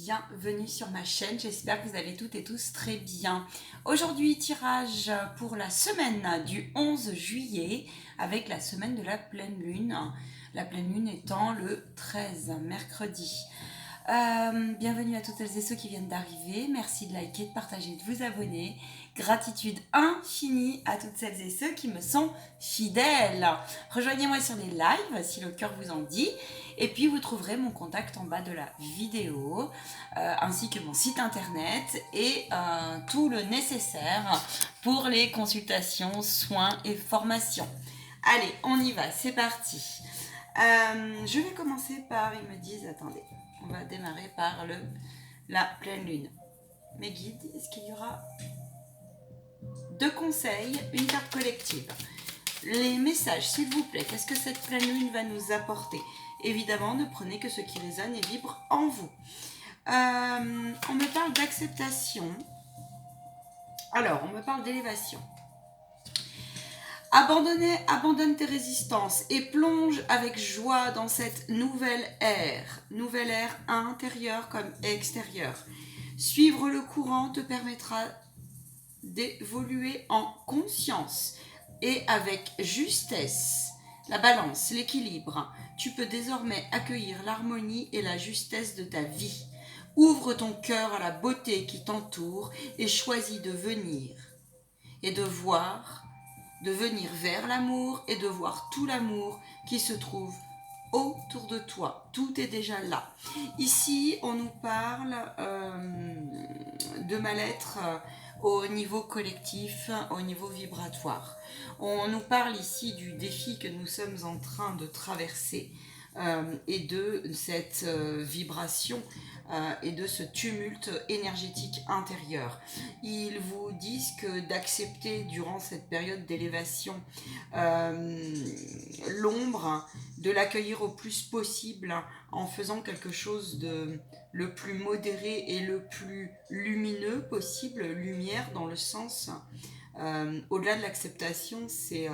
bienvenue sur ma chaîne, j'espère que vous allez toutes et tous très bien. Aujourd'hui, tirage pour la semaine du 11 juillet avec la semaine de la pleine lune. La pleine lune étant le 13, mercredi. Bienvenue à toutes celles et ceux qui viennent d'arriver, merci de liker, de partager, de vous abonner. Gratitude infinie à toutes celles et ceux qui me sont fidèles. Rejoignez-moi sur les lives si le cœur vous en dit. Et puis vous trouverez mon contact en bas de la vidéo, ainsi que mon site internet et tout le nécessaire pour les consultations, soins et formations. Allez, on y va, c'est parti. Je vais commencer par, ils me disent, attendez, on va démarrer par la pleine lune. Mes guides, est-ce qu'il y aura 2 conseils, une carte collective? Les messages, s'il vous plaît, qu'est-ce que cette pleine lune va nous apporter? Évidemment, ne prenez que ce qui résonne et vibre en vous. On me parle d'acceptation. Alors, on me parle d'élévation. Abandonne tes résistances et plonge avec joie dans cette nouvelle ère intérieure comme extérieure. Suivre le courant te permettra d'évoluer en conscience et avec justesse. La balance, l'équilibre. Tu peux désormais accueillir l'harmonie et la justesse de ta vie. Ouvre ton cœur à la beauté qui t'entoure et choisis de venir et de venir vers l'amour et de voir tout l'amour qui se trouve autour de toi. Tout est déjà là. Ici, on nous parle de mal-être au niveau collectif, au niveau vibratoire. On nous parle ici du défi que nous sommes en train de traverser et de cette vibration et de ce tumulte énergétique intérieur. Ils vous disent que d'accepter durant cette période d'élévation l'ombre, de l'accueillir au plus possible en faisant quelque chose de le plus modéré et le plus lumineux possible, lumière dans le sens, au-delà de l'acceptation, c'est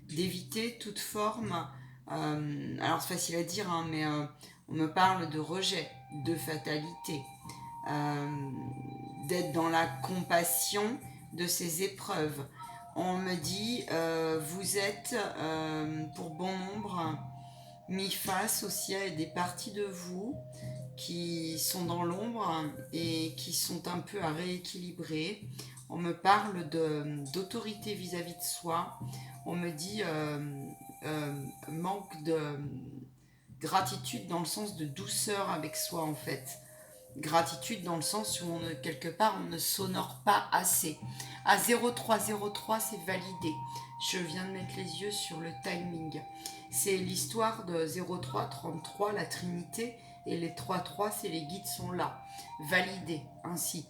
d'éviter toute forme, alors c'est facile à dire, hein, mais on me parle de rejet, de fatalité, d'être dans la compassion de ces épreuves. On me dit, vous êtes pour bon nombre mis face aussi à des parties de vous qui sont dans l'ombre et qui sont un peu à rééquilibrer. On me parle d'autorité vis-à-vis de soi. On me dit manque de gratitude dans le sens de douceur avec soi en fait. Gratitude dans le sens où quelque part on ne s'honore pas assez. À 0303 c'est validé. Je viens de mettre les yeux sur le timing. C'est l'histoire de 0333, la Trinité, et les 33, c'est les guides sont là. Validé ainsi.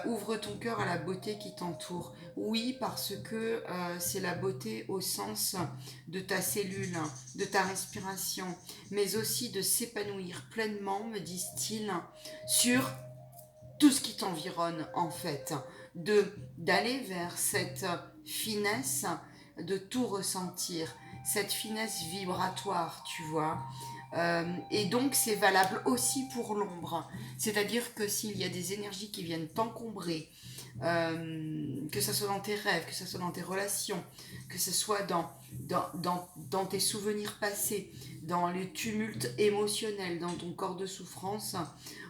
Ouvre ton cœur à la beauté qui t'entoure. Oui, parce que c'est la beauté au sens de ta cellule, de ta respiration, mais aussi de s'épanouir pleinement, me disent-ils, sur tout ce qui t'environne en fait, d'aller vers cette finesse, de tout ressentir, cette finesse vibratoire, tu vois. Et donc c'est valable aussi pour l'ombre, c'est-à-dire que s'il y a des énergies qui viennent t'encombrer, que ce soit dans tes rêves, que ce soit dans tes relations, que ce soit dans tes souvenirs passés, dans les tumultes émotionnels, dans ton corps de souffrance,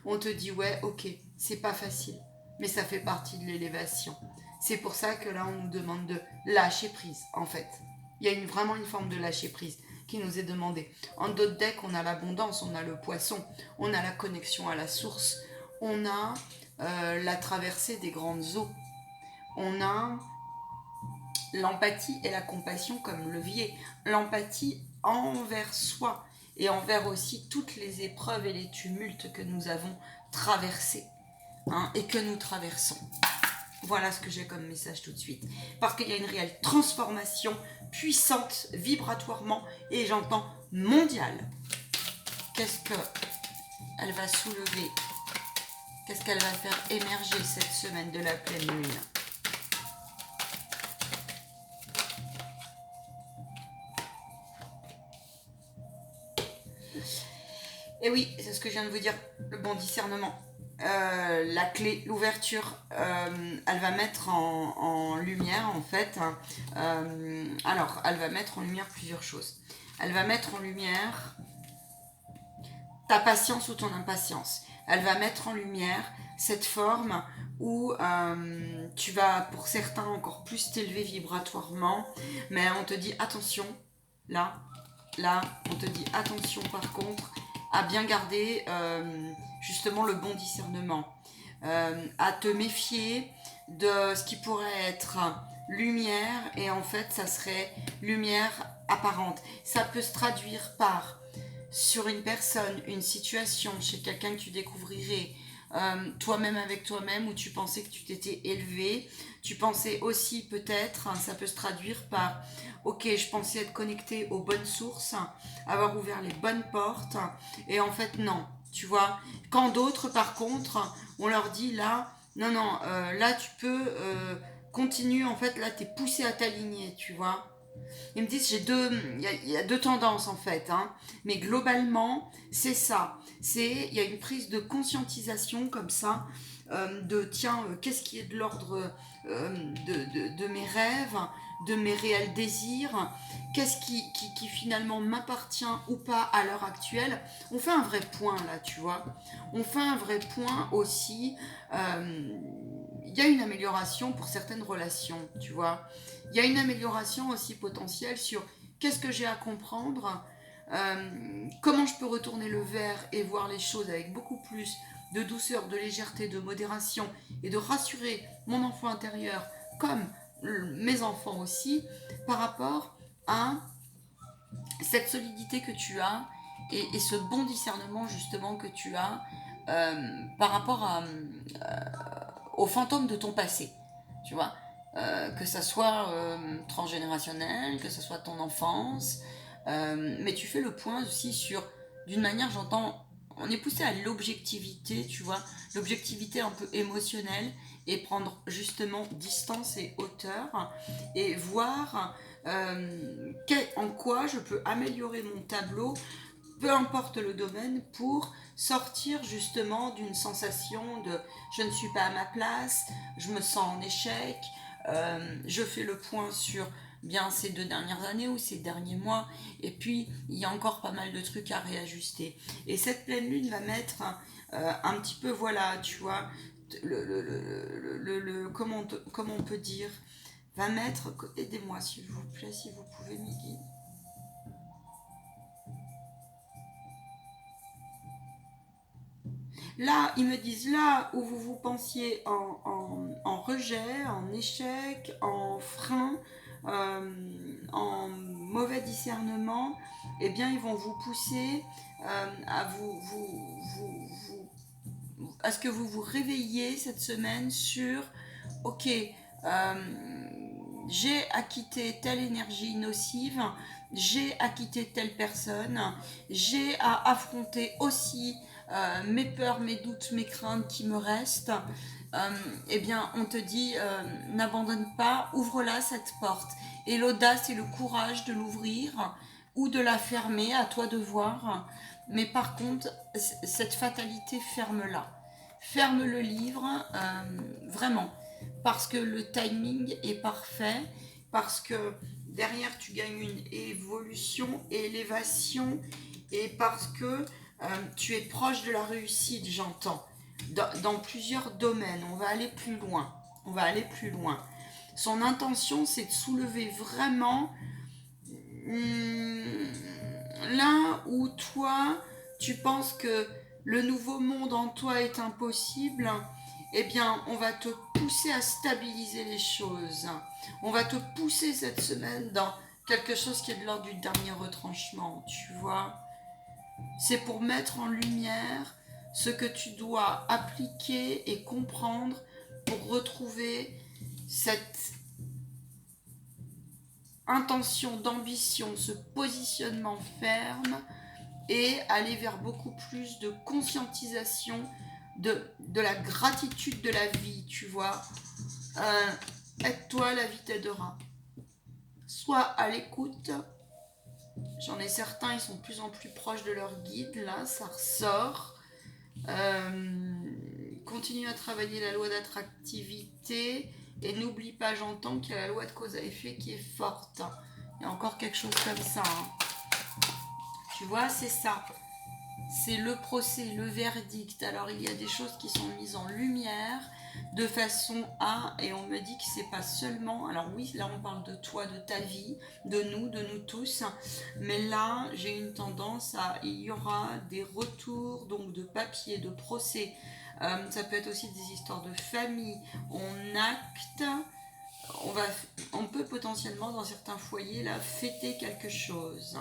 on te dit ouais, ok, c'est pas facile, mais ça fait partie de l'élévation. C'est pour ça que là on nous demande de lâcher prise en fait. Il y a vraiment une forme de lâcher prise qui nous est demandée. En d'autres decks, on a l'abondance, on a le poisson, on a la connexion à la source, on a la traversée des grandes eaux, on a l'empathie et la compassion comme levier. L'empathie envers soi et envers aussi toutes les épreuves et les tumultes que nous avons traversés et que nous traversons. Voilà ce que j'ai comme message tout de suite. Parce qu'il y a une réelle transformation puissante, vibratoirement, et j'entends mondiale. Qu'est-ce qu'elle va soulever? Qu'est-ce qu'elle va faire émerger cette semaine de la pleine lune? Et oui, c'est ce que je viens de vous dire, le bon discernement. La clé, l'ouverture, elle va mettre en lumière en fait. Alors, elle va mettre en lumière plusieurs choses. Elle va mettre en lumière ta patience ou ton impatience. Elle va mettre en lumière cette forme où tu vas, pour certains, encore plus t'élever vibratoirement, mais on te dit attention, là, là, on te dit attention par contre à bien garder justement le bon discernement, à te méfier de ce qui pourrait être lumière et en fait ça serait lumière apparente. Ça peut se traduire par sur une personne, une situation, chez quelqu'un que tu découvrirais, toi-même avec toi-même, où tu pensais que tu t'étais élevé. Tu pensais aussi peut-être, ça peut se traduire par, ok, je pensais être connecté aux bonnes sources, avoir ouvert les bonnes portes, et en fait non, tu vois. Quand d'autres, par contre, on leur dit là, non, non, là tu peux continuer, en fait, là tu es poussé à t'aligner, tu vois. Ils me disent, il y a deux tendances en fait, hein. Mais globalement, c'est ça. Il y a une prise de conscientisation comme ça, de tiens, qu'est-ce qui est de l'ordre de mes rêves, de mes réels désirs, qu'est-ce qui finalement m'appartient ou pas à l'heure actuelle. On fait un vrai point là, tu vois. On fait un vrai point aussi. Il y a une amélioration pour certaines relations, tu vois. Il y a une amélioration aussi potentielle sur qu'est-ce que j'ai à comprendre, comment je peux retourner le verre et voir les choses avec beaucoup plus de douceur, de légèreté, de modération et de rassurer mon enfant intérieur comme mes enfants aussi par rapport à cette solidité que tu as et ce bon discernement justement que tu as par rapport aux fantômes de ton passé, tu vois. Que ça soit transgénérationnel, que ça soit ton enfance, mais tu fais le point aussi sur, d'une manière, j'entends, on est poussé à l'objectivité, tu vois, l'objectivité un peu émotionnelle et prendre justement distance et hauteur et voir en quoi je peux améliorer mon tableau, peu importe le domaine, pour sortir justement d'une sensation de je ne suis pas à ma place, je me sens en échec, je fais le point sur bien ces 2 dernières années ou ces derniers mois, et puis il y a encore pas mal de trucs à réajuster. Et cette pleine lune va mettre un petit peu, voilà, tu vois, comment on peut dire, va mettre, aidez-moi s'il vous plaît, si vous pouvez m'y guider. Là, ils me disent là où vous vous pensiez en rejet, en échec, en frein, en mauvais discernement, eh bien, ils vont vous pousser à à ce que vous vous réveilliez cette semaine sur, ok, j'ai acquitté telle énergie nocive, j'ai acquitté telle personne, j'ai à affronter aussi mes peurs, mes doutes, mes craintes qui me restent. Eh bien, on te dit, n'abandonne pas, ouvre-la cette porte. Et l'audace et le courage de l'ouvrir ou de la fermer, à toi de voir. Mais par contre, cette fatalité, ferme-la. Ferme le livre, vraiment, parce que le timing est parfait, parce que derrière tu gagnes une évolution, élévation, et parce que tu es proche de la réussite, j'entends, dans plusieurs domaines. On va aller plus loin, on va aller plus loin. Son intention, c'est de soulever vraiment là où toi, tu penses que le nouveau monde en toi est impossible, eh bien, on va te pousser à stabiliser les choses. On va te pousser cette semaine dans quelque chose qui est de l'ordre du dernier retranchement, tu vois. C'est pour mettre en lumière ce que tu dois appliquer et comprendre pour retrouver cette intention d'ambition, ce positionnement ferme et aller vers beaucoup plus de conscientisation de la gratitude de la vie, tu vois. Aide-toi, la vie t'aidera. Sois à l'écoute J'en ai certains, ils sont de plus en plus proches de leur guide, là, ça ressort. Continue à travailler la loi d'attractivité et n'oublie pas, j'entends qu'il y a la loi de cause à effet qui est forte. Il y a encore quelque chose comme ça. Tu vois, c'est ça. C'est le procès, le verdict. Alors il y a des choses qui sont mises en lumière de façon à, et on me dit que c'est pas seulement, alors oui, là on parle de toi, de ta vie, de nous tous, mais là j'ai une tendance à, il y aura des retours donc de papier, de procès, ça peut être aussi des histoires de famille, on acte, on, va, on peut potentiellement dans certains foyers là fêter quelque chose.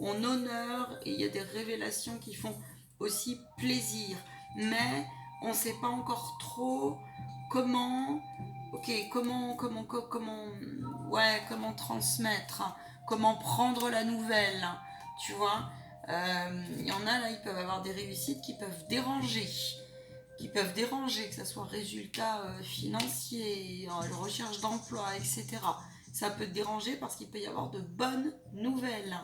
On honore et il y a des révélations qui font aussi plaisir. Mais on ne sait pas encore trop comment, ok, comment transmettre, comment prendre la nouvelle, tu vois. Il y en a là, ils peuvent avoir des réussites qui peuvent déranger, que ce soit résultats financiers, recherche d'emploi, etc. Ça peut te déranger parce qu'il peut y avoir de bonnes nouvelles.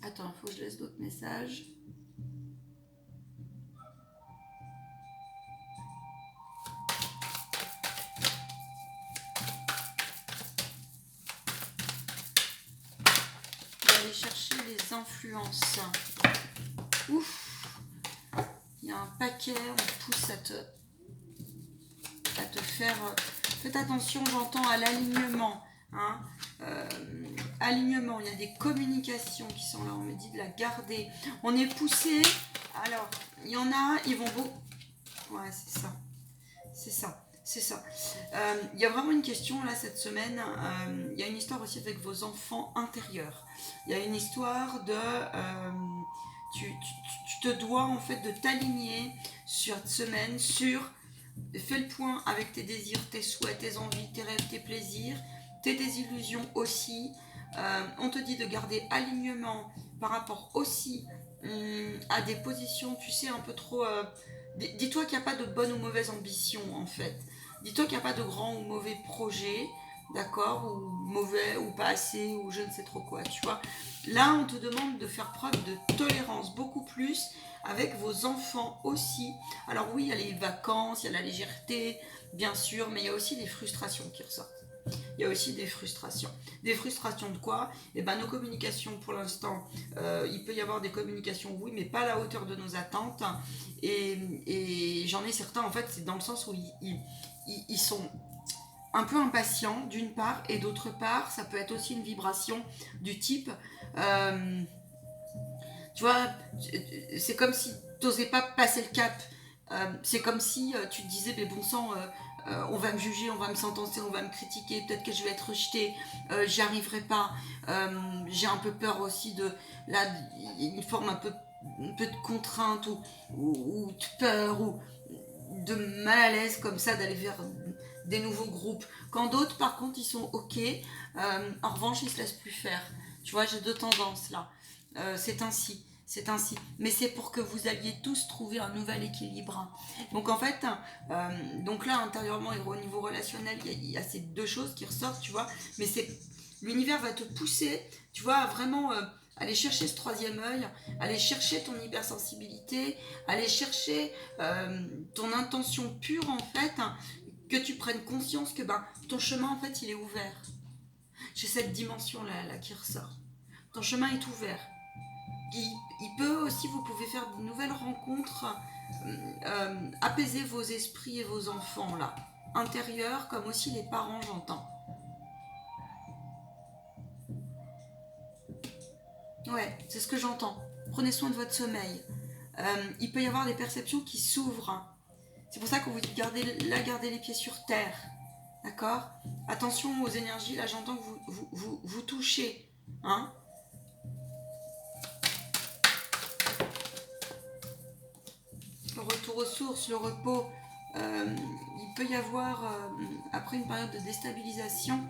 Attends, il faut que je laisse d'autres messages. Je vais aller chercher les influences. Ouf, il y a un paquet, on pousse à te faire... Faites attention, j'entends à l'alignement. Hein. Alignement, il y a des communications qui sont là, on me dit de la garder. On est poussé, alors, il y en a, ils vont beau... Ouais, c'est ça. C'est ça. C'est ça. Il y a vraiment une question là cette semaine. Il y a une histoire aussi avec vos enfants intérieurs. Il y a une histoire de... tu te dois en fait de t'aligner sur cette semaine sur... Fais le point avec tes désirs, tes souhaits, tes envies, tes rêves, tes plaisirs, tes désillusions aussi. On te dit de garder alignement par rapport aussi à des positions, tu sais, un peu trop... dis-toi qu'il n'y a pas de bonne ou mauvaise ambition en fait. Dis-toi qu'il n'y a pas de grand ou mauvais projet, d'accord, ou mauvais ou pas assez ou je ne sais trop quoi, tu vois. Là, on te demande de faire preuve de tolérance beaucoup plus avec vos enfants aussi. Alors oui, il y a les vacances, il y a la légèreté, bien sûr, mais il y a aussi des frustrations qui ressortent. Il y a aussi des frustrations. Des frustrations de quoi? Eh ben, nos communications, pour l'instant, il peut y avoir des communications, oui, mais pas à la hauteur de nos attentes. Et j'en ai certains, en fait, c'est dans le sens où ils sont un peu impatients, d'une part, et d'autre part, ça peut être aussi une vibration du type... tu vois, c'est comme si tu n'osais pas passer le cap. C'est comme si tu te disais, mais bon sang, on va me juger, on va me sentencer, on va me critiquer, peut-être que je vais être rejetée, j'y arriverai pas. J'ai un peu peur aussi de là, une forme un peu de contrainte ou de peur ou de mal à l'aise comme ça d'aller vers des nouveaux groupes. Quand d'autres, par contre, ils sont ok, en revanche, ils se laissent plus faire. Tu vois, j'ai deux tendances là. C'est ainsi. C'est ainsi. Mais c'est pour que vous alliez tous trouver un nouvel équilibre. Donc en fait, donc là, intérieurement et au niveau relationnel, il y a ces deux choses qui ressortent, tu vois. Mais c'est l'univers va te pousser, tu vois, à vraiment aller chercher ce troisième œil, aller chercher ton hypersensibilité, aller chercher ton intention pure en fait, hein, que tu prennes conscience que ben, ton chemin en fait il est ouvert. J'ai cette dimension là qui ressort. Ton chemin est ouvert. Il peut aussi, vous pouvez faire de nouvelles rencontres, apaiser vos esprits et vos enfants là, intérieurs comme aussi les parents, j'entends. Ouais, c'est ce que j'entends. Prenez soin de votre sommeil. Il peut y avoir des perceptions qui s'ouvrent. C'est pour ça qu'on vous dit gardez les pieds sur terre. D'accord? Attention aux énergies, là j'entends que vous touchez. Hein? Le retour aux sources, le repos. Il peut y avoir, après une période de déstabilisation,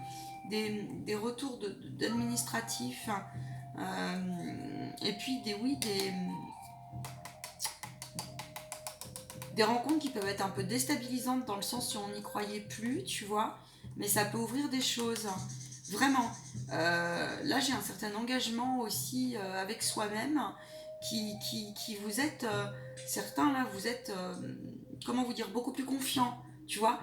des retours d'administratifs. Et puis des rencontres qui peuvent être un peu déstabilisantes dans le sens où on n'y croyait plus, tu vois. mais ça peut ouvrir des choses. Vraiment. Là, j'ai un certain engagement aussi avec soi-même qui vous êtes, certains là, vous êtes, comment vous dire, beaucoup plus confiants, tu vois,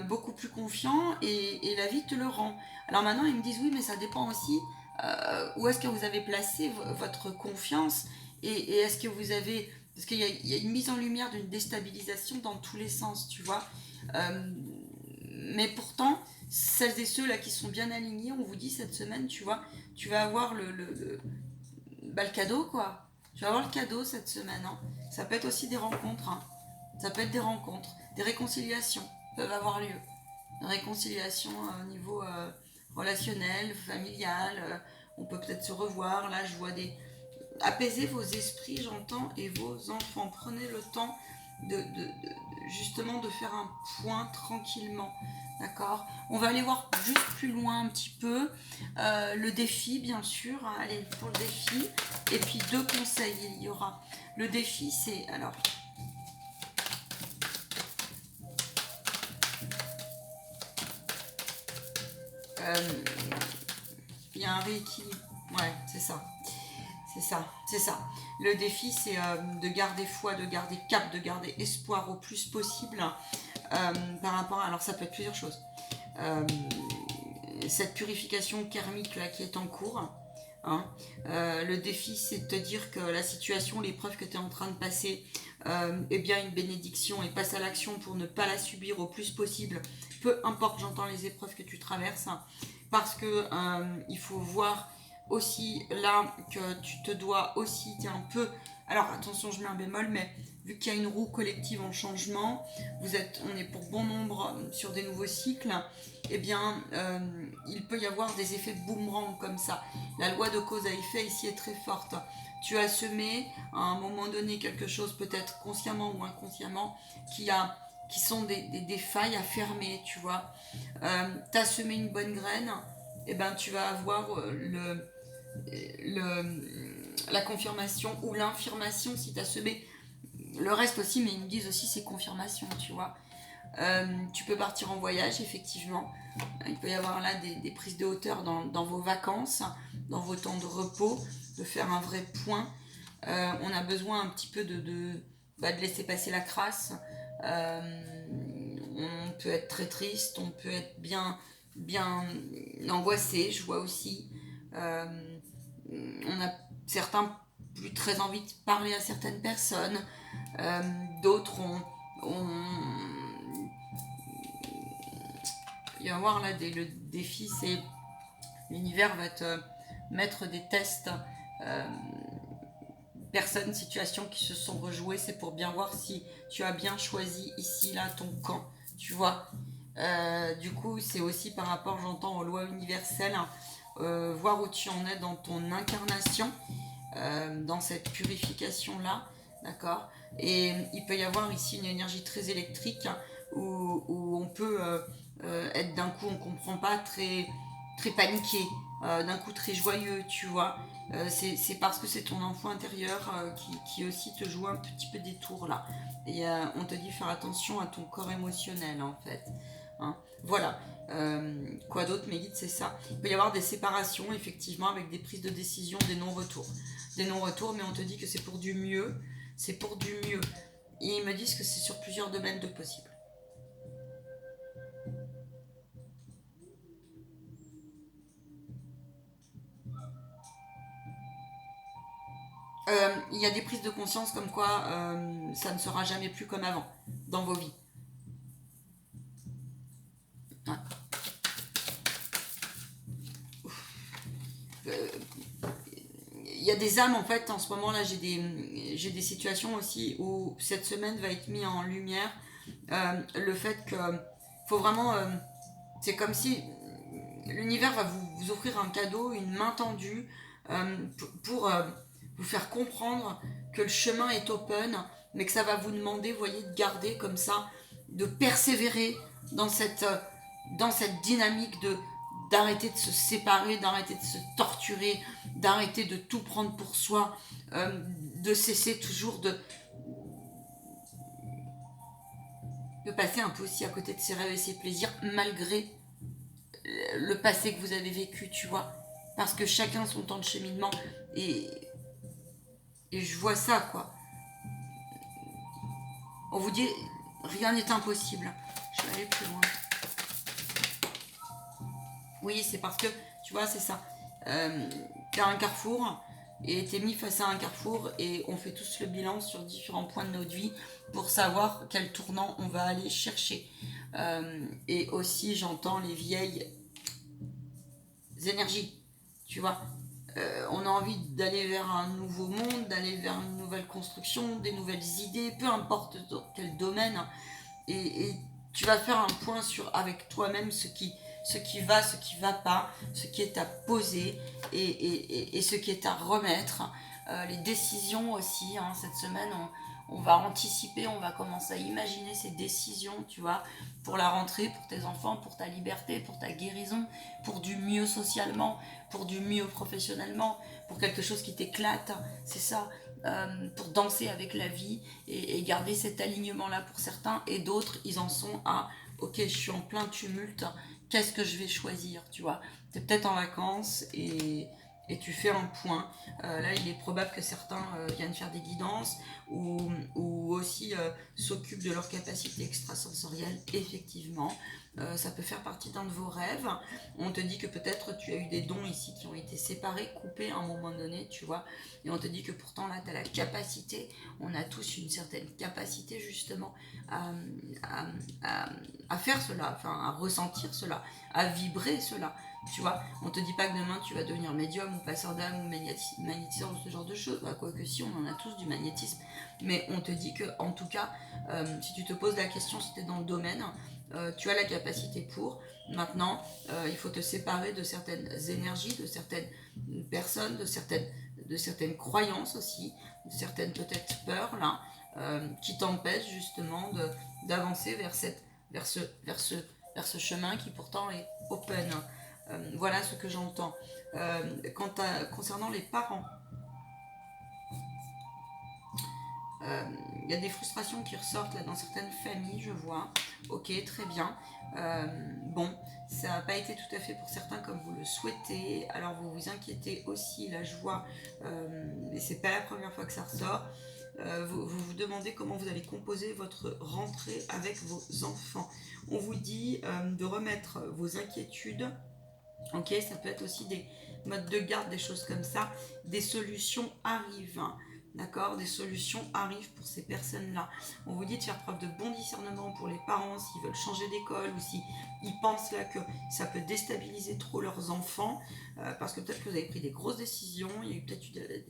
beaucoup plus confiants et la vie te le rend. Alors maintenant, ils me disent oui, mais ça dépend aussi où est-ce que vous avez placé votre confiance et est-ce que vous avez, parce qu'il y a une mise en lumière d'une déstabilisation dans tous les sens, tu vois. Euh, mais pourtant, celles et ceux là qui sont bien alignés, on vous dit cette semaine, tu vois, tu vas avoir bah, le cadeau quoi. Tu vas avoir le cadeau cette semaine. Hein. Ça peut être aussi des rencontres. Hein. Ça peut être des rencontres, des réconciliations peuvent avoir lieu. Une réconciliation au niveau relationnel, familial. On peut peut-être se revoir. Là, je vois des. Apaisez vos esprits, j'entends, et vos enfants. Prenez le temps justement de faire un point tranquillement. D'accord. On va aller voir juste plus loin un petit peu. Le défi, bien sûr. Allez, pour le défi. Et puis deux conseils, il y aura. Le défi, c'est... Alors, il y a un rééquilibre. Ouais, c'est ça. C'est ça, c'est ça. Le défi, c'est de garder foi, de garder cap, de garder espoir au plus possible par rapport à... Alors, ça peut être plusieurs choses. Euh, cette purification karmique là qui est en cours. Hein. Le défi, c'est de te dire que la situation, l'épreuve que tu es en train de passer est bien une bénédiction et passe à l'action pour ne pas la subir au plus possible. Peu importe, j'entends les épreuves que tu traverses, hein, parce que il faut voir aussi là que tu te dois aussi, tu es un peu... Alors attention, je mets un bémol, mais vu qu'il y a une roue collective en changement, on est pour bon nombre sur des nouveaux cycles, eh bien, il peut y avoir des effets de boomerang comme ça. La loi de cause à effet ici est très forte. Tu as semé à un moment donné quelque chose, peut-être consciemment ou inconsciemment, qui sont des failles à fermer, tu vois. Tu as semé une bonne graine, et ben tu vas avoir la confirmation ou l'infirmation si tu as semé. Le reste aussi, mais ils me disent aussi c'est confirmation, tu vois. Tu peux partir en voyage, effectivement. Il peut y avoir là des prises de hauteur dans vos vacances, dans vos temps de repos, de faire un vrai point. On a besoin un petit peu de laisser passer la crasse. On peut être très triste, on peut être bien angoissé, je vois aussi. Euh, on a certains plus très envie de parler à certaines personnes. Euh, D'autres ont il va y avoir là le défi, c'est l'univers va te mettre des tests, euh, personnes, situations qui se sont rejouées, c'est pour bien voir si tu as bien choisi ici, là, ton camp, tu vois. Du coup, c'est aussi par rapport, j'entends, aux lois universelles, voir où tu en es dans ton incarnation, dans cette purification-là, d'accord. Et il peut y avoir ici une énergie très électrique où on peut être d'un coup, on comprend pas, très paniqué, d'un coup très joyeux, tu vois. C'est parce que c'est ton enfant intérieur qui aussi te joue un petit peu des tours là. Et on te dit faire attention à ton corps émotionnel en fait. Hein. Voilà. Quoi d'autre, mes guides, c'est ça. Il peut y avoir des séparations, effectivement, avec des prises de décision, des non-retours. Des non-retours, mais on te dit que c'est pour du mieux. C'est pour du mieux. Et ils me disent que c'est sur plusieurs domaines de possible. Il y a des prises de conscience comme quoi ça ne sera jamais plus comme avant dans vos vies. Ouais. Euh, il y a des âmes en fait en ce moment là j'ai des situations aussi où cette semaine va être mis en lumière le fait que faut vraiment c'est comme si l'univers va vous offrir un cadeau, une main tendue pour vous faire comprendre que le chemin est open, mais que ça va vous demander, vous voyez, de garder comme ça, de persévérer dans dans cette dynamique de d'arrêter de se séparer, d'arrêter de se torturer, d'arrêter de tout prendre pour soi, de cesser toujours de passer un peu aussi à côté de ses rêves et ses plaisirs, malgré le passé que vous avez vécu, tu vois. Parce que chacun son temps de cheminement. Et, et je vois ça, quoi. On vous dit, rien n'est impossible. Je vais aller plus loin. Oui, c'est parce que, tu vois, c'est ça. T'es à un carrefour et t'es mis face à un carrefour et on fait tous le bilan sur différents points de notre vie pour savoir quel tournant on va aller chercher. Et aussi, j'entends les vieilles énergies, tu vois. On a envie d'aller vers un nouveau monde, d'aller vers une nouvelle construction, des nouvelles idées, peu importe dans quel domaine. Et tu vas faire un point avec toi-même ce qui va, ce qui va pas, ce qui est à poser et ce qui est à remettre. Les décisions aussi, hein, cette semaine, on va anticiper, on va commencer à imaginer ces décisions, tu vois, pour la rentrée, pour tes enfants, pour ta liberté, pour ta guérison, pour du mieux socialement, pour du mieux professionnellement, pour quelque chose qui t'éclate, c'est ça. Pour danser avec la vie et garder cet alignement-là pour certains, et d'autres, ils en sont à ok, je suis en plein tumulte, qu'est-ce que je vais choisir, tu vois. Tu es peut-être en vacances et tu fais un point. Là, il est probable que certains viennent faire des guidances ou aussi s'occupent de leur capacité extrasensorielle, effectivement. Ça peut faire partie d'un de vos rêves. On te dit que peut-être tu as eu des dons ici qui ont été séparés, coupés à un moment donné, tu vois. Et on te dit que pourtant là, tu as la capacité, on a tous une certaine capacité justement à, à, à, à faire cela, enfin à ressentir cela, à vibrer cela. Tu vois, on te dit pas que demain tu vas devenir médium ou passeur d'âme ou magnétiseur ou ce genre de choses. Bah, quoique si, on en a tous du magnétisme. Mais on te dit que, en tout cas, si tu te poses la question, si tu es dans le domaine, tu as la capacité pour. Maintenant, il faut te séparer de certaines énergies, de certaines personnes, de certaines croyances aussi, de certaines peut-être peurs là, qui t'empêchent justement d'avancer vers ce chemin qui pourtant est open. Voilà ce que j'entends. Concernant les parents, il y a des frustrations qui ressortent là dans certaines familles, je vois. Ok, très bien. Bon, ça n'a pas été tout à fait pour certains comme vous le souhaitez. Alors vous vous inquiétez aussi, là je vois, et c'est pas la première fois que ça ressort. Vous demandez comment vous allez composer votre rentrée avec vos enfants. On vous dit de remettre vos inquiétudes. Ok, ça peut être aussi des modes de garde, des choses comme ça. Des solutions arrivent. D'accord. Des solutions arrivent pour ces personnes-là. On vous dit de faire preuve de bon discernement pour les parents s'ils veulent changer d'école ou s'ils pensent là que ça peut déstabiliser trop leurs enfants. Parce que peut-être que vous avez pris des grosses décisions, il y a eu peut-être eu des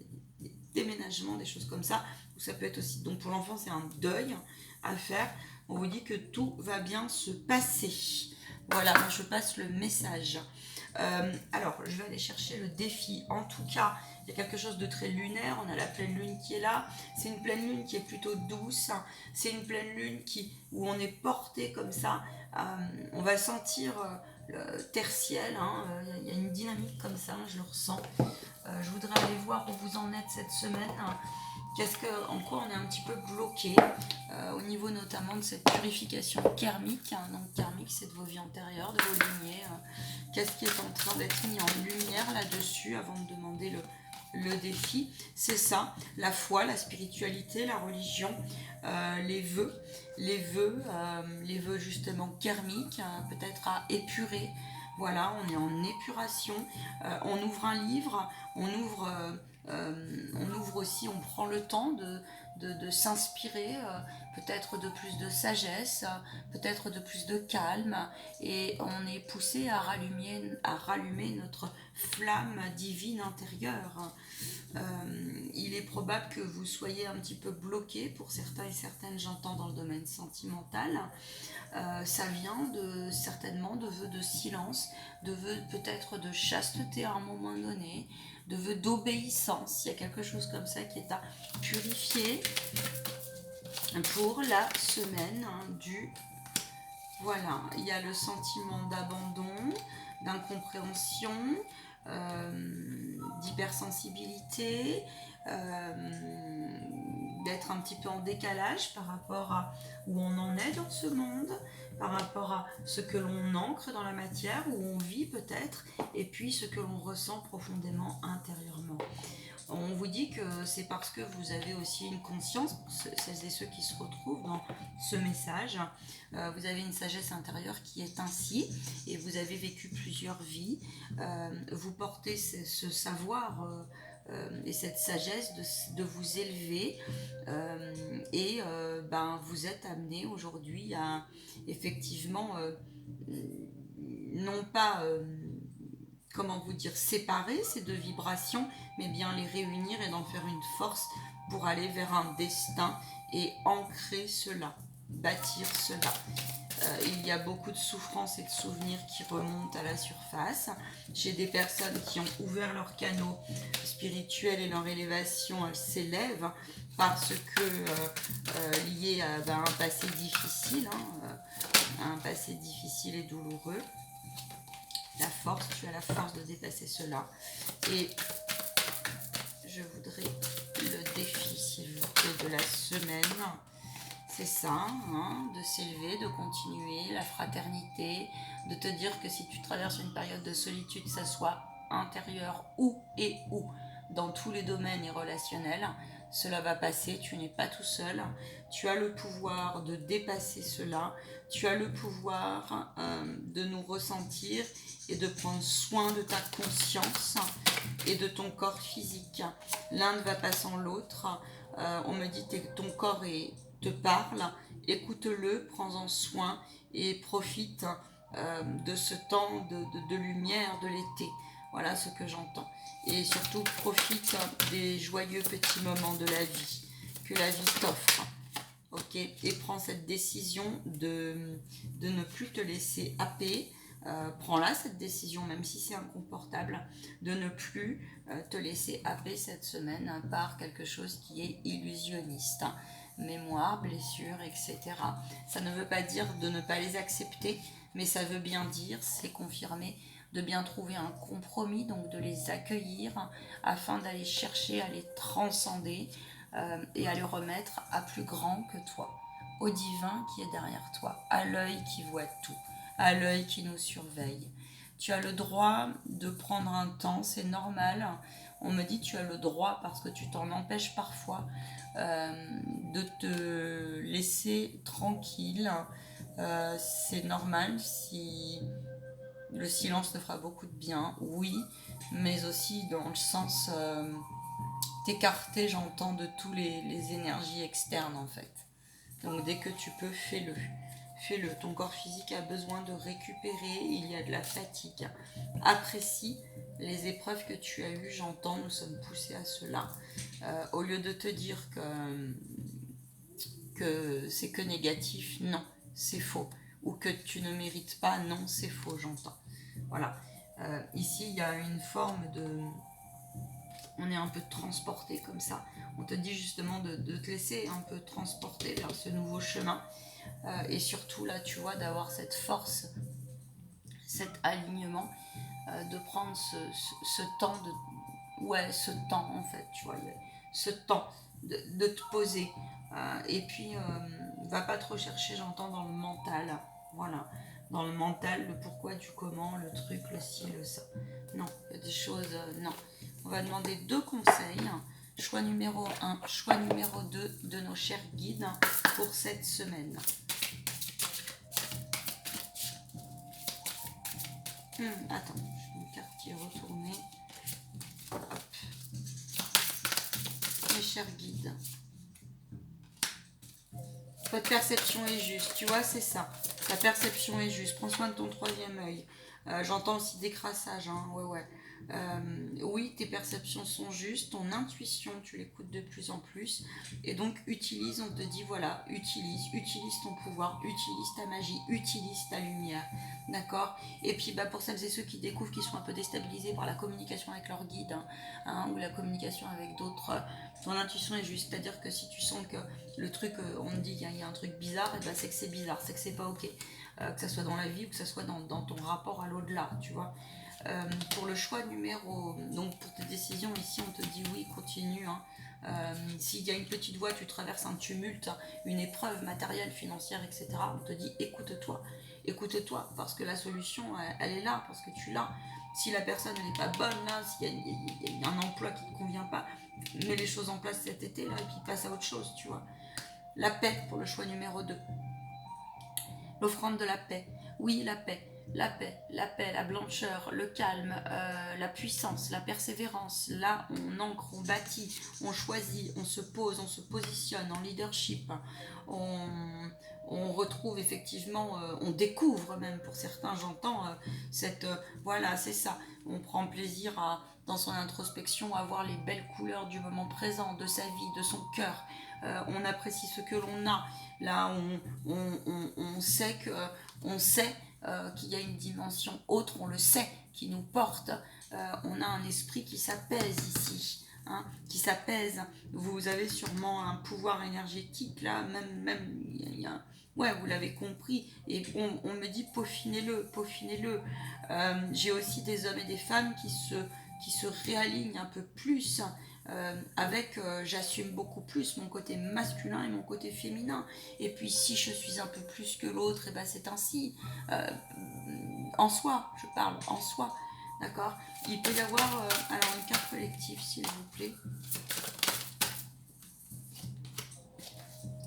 déménagements, des choses comme ça. Ou ça peut être aussi. Donc pour l'enfant, c'est un deuil à faire. On vous dit que tout va bien se passer. Voilà, je passe le message. Alors, je vais aller chercher le défi. En tout cas, il y a quelque chose de très lunaire. On a la pleine lune qui est là. C'est une pleine lune qui est plutôt douce. C'est une pleine lune où on est porté comme ça. On va sentir le terre-ciel. Il y a une dynamique comme ça, je le ressens. Je voudrais aller voir où vous en êtes cette semaine. En quoi on est un petit peu bloqué au niveau notamment de cette purification karmique. Donc karmique, c'est de vos vies antérieures, de vos lignées. Qu'est-ce qui est en train d'être mis en lumière là-dessus avant de demander le défi? C'est ça, la foi, la spiritualité, la religion, les vœux, les vœux justement karmiques, peut-être à épurer. Voilà, on est en épuration. On ouvre un livre, on ouvre aussi, on prend le temps de s'inspirer, peut-être de plus de sagesse, peut-être de plus de calme, et on est poussé à rallumer notre flamme divine intérieure. Il est probable que vous soyez un petit peu bloqué pour certains et certaines, j'entends, dans le domaine sentimental. Ça vient certainement de vœux de silence, de vœux peut-être de chasteté à un moment donné, de vœux d'obéissance. Il y a quelque chose comme ça qui est à purifier pour la semaine du... Voilà, il y a le sentiment d'abandon, d'incompréhension, d'hypersensibilité, d'être être un petit peu en décalage par rapport à où on en est dans ce monde, par rapport à ce que l'on ancre dans la matière, où on vit peut-être, et puis ce que l'on ressent profondément intérieurement. On vous dit que c'est parce que vous avez aussi une conscience, celles et ceux qui se retrouvent dans ce message, vous avez une sagesse intérieure qui est ainsi, et vous avez vécu plusieurs vies, vous portez ce savoir et cette sagesse de vous élever, et vous êtes amené aujourd'hui à effectivement, non pas... comment vous dire, séparer ces deux vibrations, mais bien les réunir et d'en faire une force pour aller vers un destin et ancrer cela, bâtir cela. Il y a beaucoup de souffrances et de souvenirs qui remontent à la surface. J'ai des personnes qui ont ouvert leurs canaux spirituels et leur élévation, elle s'élève parce que lié à un passé difficile, un passé difficile et douloureux. La force, tu as la force de dépasser cela. Et je voudrais le défi, s'il vous plaît, de la semaine. C'est ça, de s'élever, de continuer, la fraternité, de te dire que si tu traverses une période de solitude, que ça soit intérieur ou dans tous les domaines et relationnels, cela va passer, tu n'es pas tout seul, tu as le pouvoir de dépasser cela, tu as le pouvoir de nous ressentir et de prendre soin de ta conscience et de ton corps physique. L'un ne va pas sans l'autre. On me dit que ton corps te parle, écoute-le, prends-en soin et profite de ce temps de lumière de l'été. Voilà ce que j'entends. Et surtout, profite des joyeux petits moments de la vie que la vie t'offre. Ok, et prends cette décision de ne plus te laisser happer. Prends-la, cette décision, même si c'est inconfortable, de ne plus te laisser happer cette semaine par quelque chose qui est illusionniste. Mémoire, blessure, etc. Ça ne veut pas dire de ne pas les accepter, mais ça veut bien dire, c'est confirmé, de bien trouver un compromis, donc de les accueillir afin d'aller chercher à les transcender et à les remettre à plus grand que toi, au divin qui est derrière toi, à l'œil qui voit tout, à l'œil qui nous surveille. Tu as le droit de prendre un temps, c'est normal. On me dit tu as le droit, parce que tu t'en empêches parfois, de te laisser tranquille. C'est normal si le silence te fera beaucoup de bien, oui, mais aussi dans le sens t'écarter, j'entends, de tous les énergies externes en fait. Donc dès que tu peux, fais-le. Fais-le. Ton corps physique a besoin de récupérer, il y a de la fatigue. Apprécie les épreuves que tu as eues, j'entends, nous sommes poussés à cela. Au lieu de te dire que c'est que négatif, non, c'est faux. Ou que tu ne mérites pas, non, c'est faux, j'entends. Voilà. Ici, il y a une forme de... On est un peu transporté comme ça. On te dit justement de te laisser un peu transporter vers ce nouveau chemin. Et surtout, là, tu vois, d'avoir cette force, cet alignement, de prendre ce temps de... Ouais, ce temps, en fait, tu vois, ce temps de te poser. Et puis, va pas trop chercher, j'entends, dans le mental. Voilà. Dans le mental, le pourquoi, du comment, le truc, le ci, le ça. Non, il y a des choses... non. On va demander 2 conseils. Choix numéro 1, choix numéro 2 de nos chers guides pour cette semaine. Attends, j'ai une carte qui est retournée. Hop. Mes chers guides. Votre perception est juste, tu vois, c'est ça. Ta perception est juste. Prends soin de ton 3e œil. J'entends aussi des crassages, hein. Ouais. Oui, tes perceptions sont justes, ton intuition, tu l'écoutes de plus en plus. Et donc, utilise, on te dit, voilà, utilise ton pouvoir, utilise ta magie, utilise ta lumière. D'accord? Et puis, pour celles et ceux qui découvrent, qui sont un peu déstabilisés par la communication avec leur guide, ou la communication avec d'autres, ton intuition est juste. C'est-à-dire que si tu sens que le truc, on te dit qu'il y a un truc bizarre, et c'est que c'est bizarre, c'est que c'est pas ok. Que ça soit dans la vie ou que ça soit dans ton rapport à l'au-delà, tu vois. Pour le choix numéro... Donc pour tes décisions, ici, on te dit oui, continue. Hein. S'il y a une petite voie, tu traverses un tumulte, une épreuve matérielle, financière, etc. On te dit écoute-toi. Écoute-toi, parce que la solution, elle est là, parce que tu l'as. Si la personne n'est pas bonne, là, s'il y a un emploi qui ne te convient pas, mets les choses en place cet été, là, et puis passe à autre chose, tu vois. La paix pour le choix numéro 2. L'offrande de la paix. Oui, la paix. La paix, la paix, la blancheur, le calme, la puissance, la persévérance. Là, on ancre, on bâtit, on choisit, on se pose, on se positionne en leadership. On retrouve effectivement, on découvre même pour certains, j'entends, voilà, c'est ça. On prend plaisir dans son introspection à voir les belles couleurs du moment présent, de sa vie, de son cœur. On apprécie ce que l'on a. Là, on sait qu'il y a une dimension autre, on le sait, qui nous porte. On a un esprit qui s'apaise ici, hein, qui s'apaise. Vous avez sûrement un pouvoir énergétique, là, ouais, vous l'avez compris. Et on me dit peaufinez-le, peaufinez-le. J'ai aussi des hommes et des femmes qui se réalignent un peu plus j'assume beaucoup plus mon côté masculin et mon côté féminin. Et puis si je suis un peu plus que l'autre, et ben c'est ainsi. En soi, je parle en soi, d'accord. Il peut y avoir alors une carte collective, s'il vous plaît.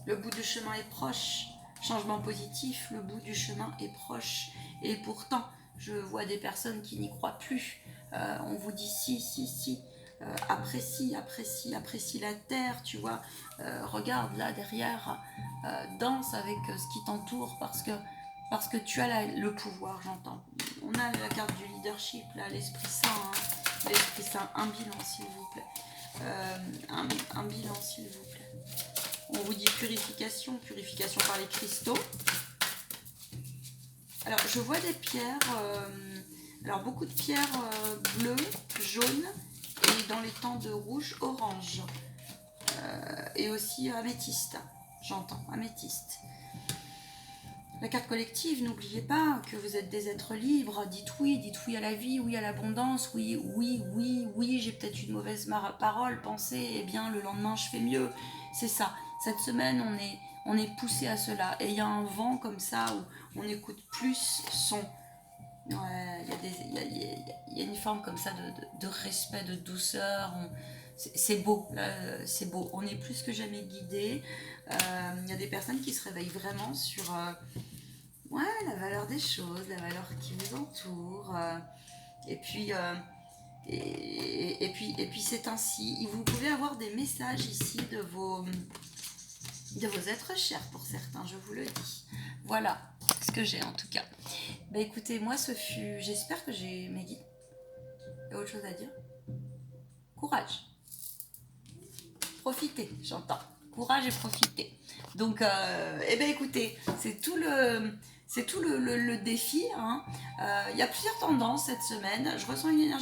Le bout du chemin est proche. Changement positif, le bout du chemin est proche. Et pourtant, je vois des personnes qui n'y croient plus. On vous dit si. Apprécie la terre, tu vois. Regarde là derrière, danse avec ce qui t'entoure parce que tu as le pouvoir, j'entends. On a la carte du leadership, là, l'Esprit Saint. Hein. L'Esprit Saint, un bilan, s'il vous plaît. Un bilan, s'il vous plaît. On vous dit purification par les cristaux. Alors, je vois des pierres, alors beaucoup de pierres bleues, jaunes, et dans les tons de rouge, orange. Et aussi améthyste, j'entends, améthyste. La carte collective, n'oubliez pas que vous êtes des êtres libres. Dites oui à la vie, oui à l'abondance, oui, j'ai peut-être une mauvaise parole, pensez, eh bien le lendemain je fais mieux. C'est ça. Cette semaine, on est poussé à cela. Et il y a un vent comme ça où on écoute plus son. Ouais, il y a une forme comme ça de respect, de douceur. C'est beau, là, c'est beau. On est plus que jamais guidé. Il y a des personnes qui se réveillent vraiment sur la valeur des choses, la valeur qui vous entoure. Et puis, c'est ainsi. Vous pouvez avoir des messages ici de vos êtres chers pour certains, je vous le dis. Voilà ce que j'ai en tout cas. Bah écoutez, moi j'espère que j'ai mes guides. Il y a autre chose à dire? Courage. Profitez, j'entends. Courage et profitez. Donc, écoutez, c'est tout le défi. Hein. Il y a plusieurs tendances cette semaine. Je ressens une énergie